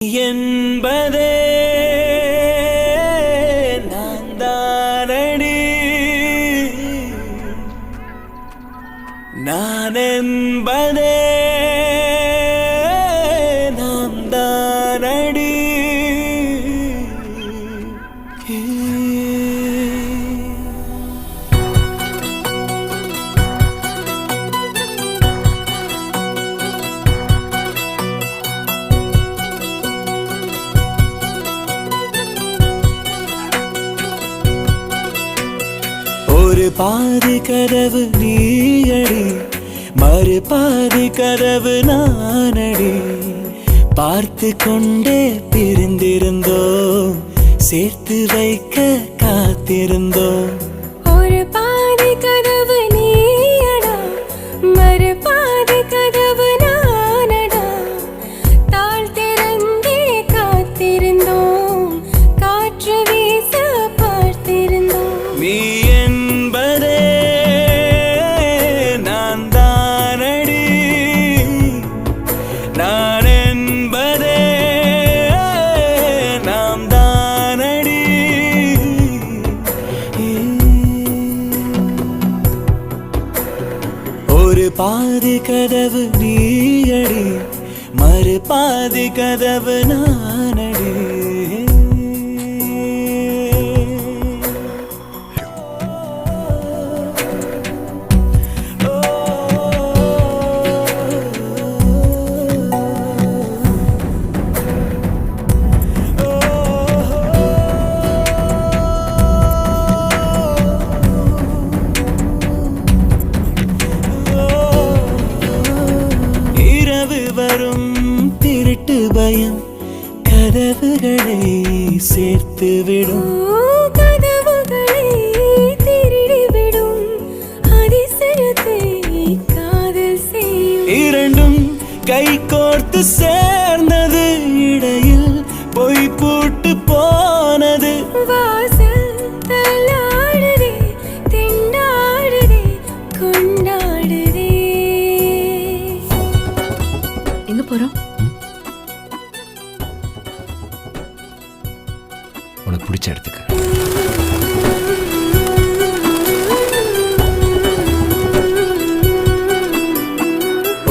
என்பதே நான் தானடி, நான் என்பதே நாம் தானடி. ஒரு பாதி கதவு நீயடி, மறு பாதி கதவு நானடி. பார்த்து கொண்டே பிரிந்திருந்தோம், சேர்த்து வைக்க காத்திருந்தோம். ஒரு பாதி கதவு நீயடா, மறு பாதி கதவு நானடா. தாழ் திறந்தே காத்திருந்தோம், காற்று வீச பார்த்திருந்தோம். நீ என்பதே நான் தானடி, நான் என்பதே நாம் தானடி. ஒரு பாதி கதவு நீயடி, மறு பாதி கதவு நானடி. வரும் திருட்டு பயம் கதவுகளை சேர்த்துவிடும், கதவுகளை திருடிவிடும். அதிசயத்தை காதல் செய்யும். இரண்டும் கை கோர்த்து சேர்ந்தது, இடையில் பொய் பூட்டு போனது. வாசல் தள்ளாடுதே, திண்டாடுதே, கொண்டாடுதே. எங்க போறோம்? உனக்கு பிடிச்ச இடத்துக்கு.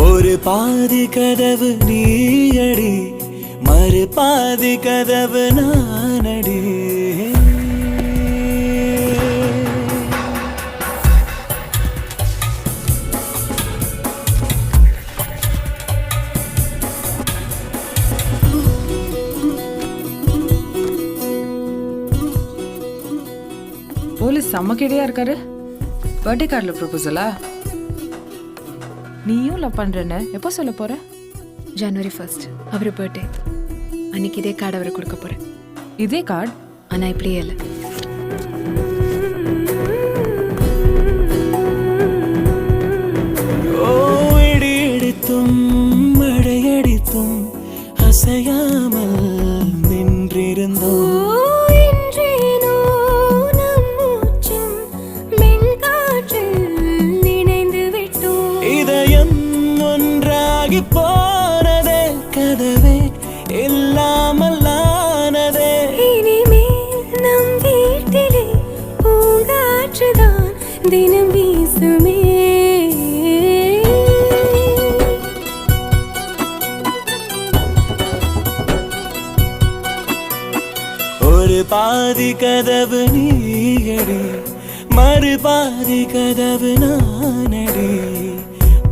ஒரு பாதி கதவு நீயடி, மறு பாதி கதவு நானடி. போலீஸ் செம்ம கிடையா இருக்காரு. பர்த்டே கார்டில் ப்ரொபோசலா? நீயும் லவ் பண்றேன்னு எப்போ சொல்ல போற? ஜனவரி 1 அவர் பர்த்டே அன்னைக்கு இதே கார்டு அவருக்கு கொடுக்க போறேன். இதே கார்டு? ஆனா இப்படியே இல்லை. இடி இடித்தும் மழையடித்தும் அசையாமல் நின்றிருந்தோம். இதயம் ஒன்றாகி போனதே, கதவே இல்லாமல் ஆனதே. இனிமேல் நம் வீட்டிலே பூங்காற்றுதான் தினம் வீசுமே. ஒரு பாதி கதவு நீயடி, மறு பாதி கதவு நானடி.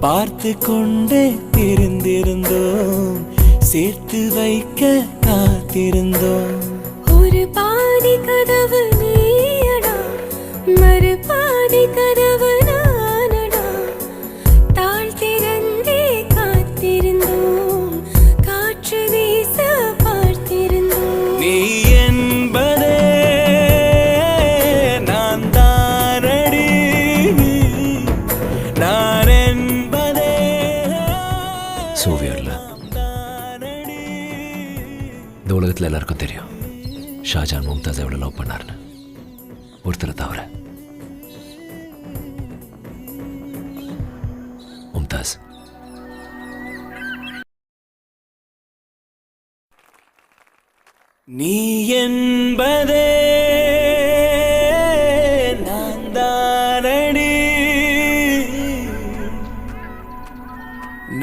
பார்த்து கொண்டே பிரிந்திருந்தோம், சேர்த்து வைக்க காத்திருந்தோம். ஒரு பாதி கதவு நீயடா, மறு பாதி கதவு நானடா. தாழ் திறந்தே காத்திருந்தோம், காற்று வீச பார்த்திருந்தோம். நீ என்பதே நான் தானடி, நான் என்பதே சோவியர்ல இந்த உலகத்தில் எல்லாருக்கும் தெரியும் ஷாஜான் மும்தாஸ் எவ்வளோ லவ் பண்ணார்னு, ஒருத்தரை தவிர. மும்தாஸ் நீ என்பதே நான் தானடி,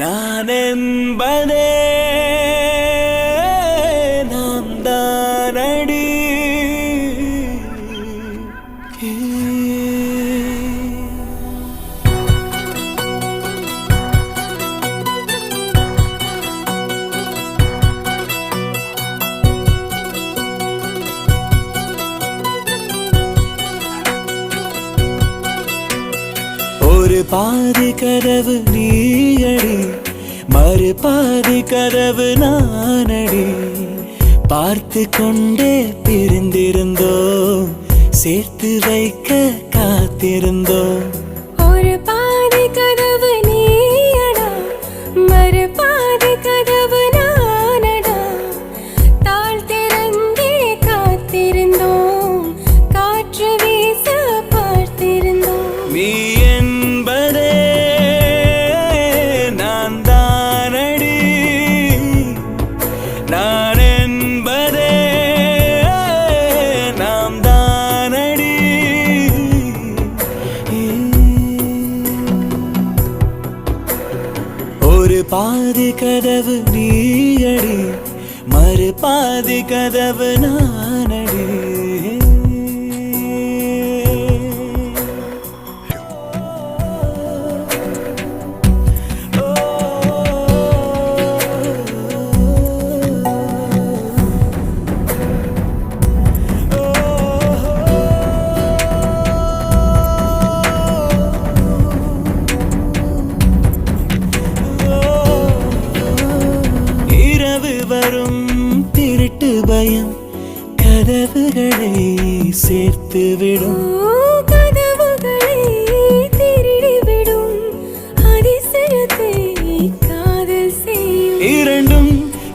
நான் என்பதே நாம் தானடி. ஒரு பாதி கதவு நீயடி, மறு பாதி கதவு நானடி. பார்த்து கொண்டே பிரிந்திருந்தோம், சேர்த்து வைக்க காத்திருந்தோம். ஒரு பாதி கதவு நீயடா, மறு பாதி கதவு நானடா. தாழ் திறந்தே காத்திருந்தோம், காற்று வீச பார்த்திருந்தோம். நீ என்பதே நான் தானடி, நான் என்பதே நாம் தானடி. ஒரு பாதி கதவு நீயடி, மறு பாதி கதவு நானடி. இரவு வரும் திருட்டு பயம் கதவுகளை சேர்த்துவிடும். கதவுகளை திருடிவிடும், அதிசயத்தை காதல் செய்யும். இரண்டும்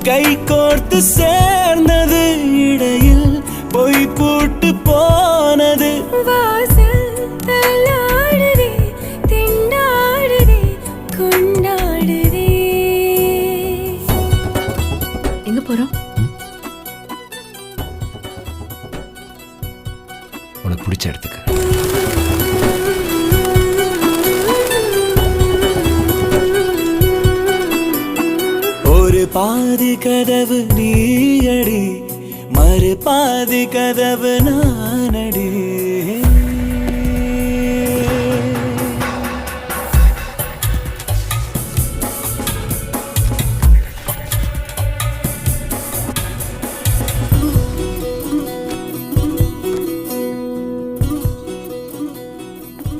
கை கோர்த்து சேர்ந்தது, இடையில் பொய் பூட்டு போனது. வாசல் தள்ளாடுதே, திண்டாடுதே, கொண்டாடுதே. எங்க போறோம்? உனக்கு பிடிச்ச இடத்துக்கு. ஒரு பாதி கதவு நீயடி, மறு பாதி கதவு நானடி.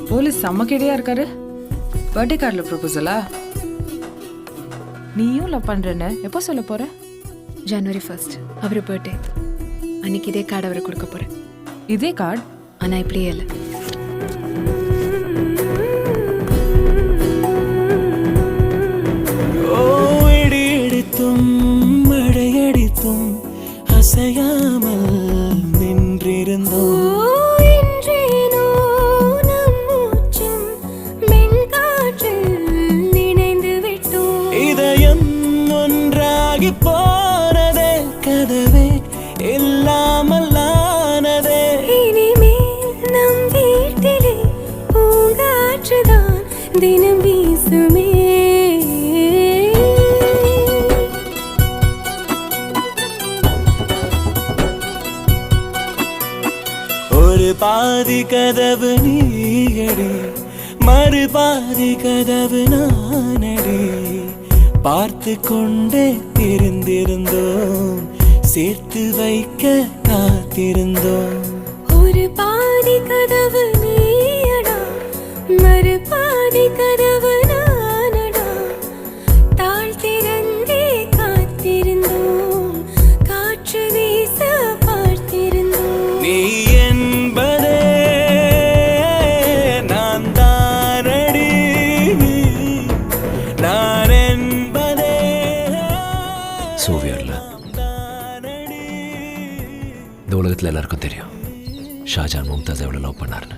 போலீஸ் செம்ம கேடியா இருக்காரு. பர்த்டே கார்டில் ப்ரொபோசலா? நீயும் லவ் பண்றேன்னு எப்போ சொல்ல போற? ஜனவரி 1 அவர் பர்த்டே அன்னைக்கு இதே கார்டு அவருக்கு கொடுக்க போறேன். இதே கார்டு? ஆனா இப்படியே இல்லை. ஓ இடி இடித்தும் மழையடித்தும் அசையாமல் நின்றிருந்தோம். என்றேனோ நம் மூச்சும் மென்காற்றில் நினைந்து விட்டோம். இதயம் ஒன்றாகி போனதே, கதவே இல்லாமல் ஆனதே. இனிமேல் நம் வீட்டிலே பூங்காற்றுதான் தினம் வீசுமே. ஒரு பாதி கதவு நீயடி, மறு பாதி கதவு நானடி. பார்த்து கொண்டே பிரிந்திருந்தோம், சேர்த்து வைக்க காத்திருந்தோம். ஒரு பாதி கதவு நீயடா, மறு பாதி கதவு நானடா. தாழ் திறந்தே காத்திருந்தோம், காற்று வீச பார்த்திருந்தோம். நீ என்பதே நான் தானடி, நான் என்பதே சோவியர்ல தானடி. இந்த உலகத்தில் எல்லாருக்கும் தெரியும் ஷாஜான் மும்தாஸ் எவ்வளோ லவ் பண்ணாருன்னு.